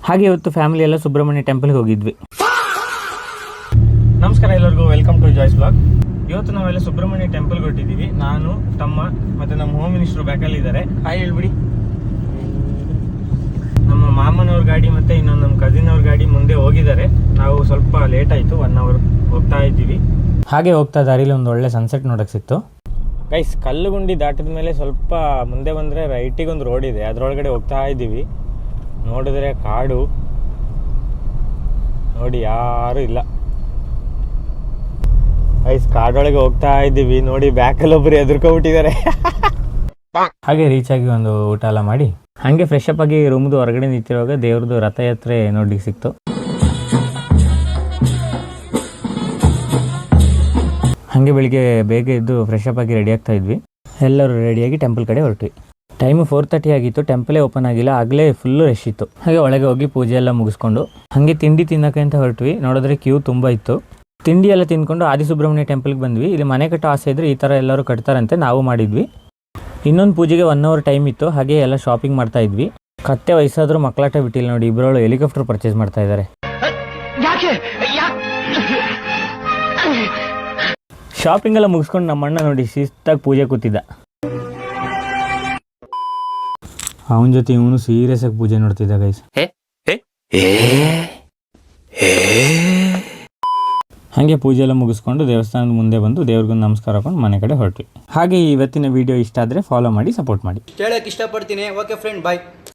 ಹಾಗೆ ಇವತ್ತು ಫ್ಯಾಮಿಲಿ ಎಲ್ಲ ಸುಬ್ರಹ್ಮಣ್ಯ ಟೆಂಪಲ್ಗೆ ಹೋಗಿದ್ವಿ. ನಮಸ್ಕಾರ ಎಲ್ಲರಿಗೂ, ವೆಲ್ಕಮ್ ಟು ಜಾಯ್ಸ್ ಬ್ಲಾಗ್. ಇವತ್ತು ನಾವೆಲ್ಲ ಸುಬ್ರಹ್ಮಣ್ಯ ಟೆಂಪಲ್ಗೆ ಹೊಟ್ಟಿದ್ದೀವಿ. ನಾನು, ತಮ್ಮ ಮತ್ತು ನಮ್ಮ ಹೋಮ್ ಮಿನಿಸ್ಟ್ರು ಬ್ಯಾಕಲ್ಲಿ ಇದ್ದಾರೆ. ಹಾಯ್ ಹೇಳ್ಬಿಡಿ. ನಮ್ಮ ಮಾಮನವ್ರ ಗಾಡಿ ಮತ್ತು ಇನ್ನೊಂದು ನಮ್ಮ ಕಸಿನ್ ಅವ್ರ ಗಾಡಿ ಮುಂದೆ ಹೋಗಿದ್ದಾರೆ. ನಾವು ಸ್ವಲ್ಪ ಲೇಟ್ ಆಯಿತು, 1 hour ಹೋಗ್ತಾ ಇದ್ದೀವಿ. ಹಾಗೆ ಹೋಗ್ತಾ ದಾರಿಲಿ ಒಂದು ಒಳ್ಳೆ ಸನ್ಸೆಟ್ ನೋಡೋಕ್ಕೆ ಸಿಕ್ತು. ಗೈಸ್, ಕಲ್ಲುಗುಂಡಿ ದಾಟಿದ ಮೇಲೆ ಸ್ವಲ್ಪ ಮುಂದೆ ಬಂದರೆ ರೈಟಿಗೆ ಒಂದು ರೋಡ್ ಇದೆ, ಅದರೊಳಗಡೆ ಹೋಗ್ತಾ ಇದ್ದೀವಿ. ನೋಡಿದ್ರೆ ಕಾಡು, ನೋಡಿ ಯಾರು ಇಲ್ಲ. ಗೈಸ್, ಕಾಡೊಳಗೆ ಹೋಗ್ತಾ ಇದ್ದೀವಿ. ನೋಡಿ ಬ್ಯಾಕಲ್ಲಿ ಒಬ್ಬರು ಎದುರ್ಕೊಬಿಟ್ಟಿದ್ದಾರೆ. ಹಾಗೆ ರೀಚ್ ಆಗಿ ಒಂದು ಊಟ ಎಲ್ಲ ಮಾಡಿ ಹಾಗೆ ಫ್ರೆಶ್ ಅಪ್ ಆಗಿ ರೂಮ್ದು ಹೊರಗಡೆ ನಿಂತಿರುವಾಗ ದೇವ್ರದ್ದು ರಥಯಾತ್ರೆ ನೋಡ್ಲಿಕ್ಕೆ ಸಿಕ್ತು. ಹಾಗೆ ಬೆಳಿಗ್ಗೆ ಬೇಗ ಎದ್ದು ಫ್ರೆಶ್ ಅಪ್ ಆಗಿ ರೆಡಿ ಆಗ್ತಾ ಇದ್ವಿ. ಎಲ್ಲರೂ ರೆಡಿಯಾಗಿ ಟೆಂಪಲ್ ಕಡೆ ಹೊರಟ್ವಿ. ಟೈಮು 4:30 ಆಗಿತ್ತು. ಟೆಂಪಲೇ ಓಪನ್ ಆಗಿಲ್ಲ, ಆಗಲೇ ಫುಲ್ಲು ರಶ್ ಇತ್ತು. ಹಾಗೆ ಒಳಗೆ ಹೋಗಿ ಪೂಜೆ ಎಲ್ಲ ಮುಗಿಸ್ಕೊಂಡು ಹಾಗೆ ತಿಂಡಿ ತಿನ್ನೋಕೆ ಅಂತ ಹೊರಟ್ವಿ. ನೋಡಿದ್ರೆ ಕ್ಯೂ ತುಂಬ ಇತ್ತು. ತಿಂಡಿ ಎಲ್ಲ ತಿಂದ್ಕೊಂಡು ಆದಿಸುಬ್ರಹ್ಮಣ್ಯ ಟೆಂಪಲ್ಗೆ ಬಂದ್ವಿ. ಇಲ್ಲಿ ಮನೆ ಕಟ್ಟೋ ಆಸೆ ಇದ್ರೆ ಈ ಥರ ಎಲ್ಲರೂ ಕಟ್ತಾರಂತೆ, ನಾವು ಮಾಡಿದ್ವಿ. ಇನ್ನೊಂದು ಪೂಜೆಗೆ 1 hour ಟೈಮ್ ಇತ್ತು. ಹಾಗೆ ಎಲ್ಲ ಶಾಪಿಂಗ್ ಮಾಡ್ತಾ ಇದ್ವಿ. ಕತ್ತೆ ವಯಸ್ಸಾದರೂ ಮಕ್ಕಳಾಟ ಬಿಟ್ಟಿಲ್ಲ ನೋಡಿ. ಇಬ್ಬರಳು ಹೆಲಿಕಾಪ್ಟರ್ ಪರ್ಚೇಸ್ ಮಾಡ್ತಾ ಇದ್ದಾರೆ. ಶಾಪಿಂಗ್ ಎಲ್ಲ ಮುಗಿಸ್ಕೊಂಡು ನಮ್ಮ ಅಣ್ಣ ನೋಡಿ ಶಿಸ್ತಾಗಿ ಪೂಜೆ ಕೂತಿದ್ದ. ಅವನ ಜೊತೆ ಇವನು ಸೀರಿಯಸ್ ಆಗಿ ಪೂಜೆ ನೋಡ್ತಿದ್ದ ಗೈಸ್. ಹಾಗೆ ಪೂಜೆ ಎಲ್ಲ ಮುಗಿಸ್ಕೊಂಡು ದೇವಸ್ಥಾನದ ಮುಂದೆ ಬಂದು ದೇವ್ರಿಗೊಂದು ನಮಸ್ಕಾರ ಹಾಕೊಂಡು ಮನೆ ಕಡೆ ಹೊರಟ್ವಿ. ಹಾಗೆ ಇವತ್ತಿನ ವಿಡಿಯೋ ಇಷ್ಟ ಆದರೆ ಫಾಲೋ ಮಾಡಿ, ಸಪೋರ್ಟ್ ಮಾಡಿ. ಹೇಳಕ್ಕೆ ಇಷ್ಟಪಡ್ತೀನಿ. ಓಕೆ ಫ್ರೆಂಡ್, ಬಾಯ್.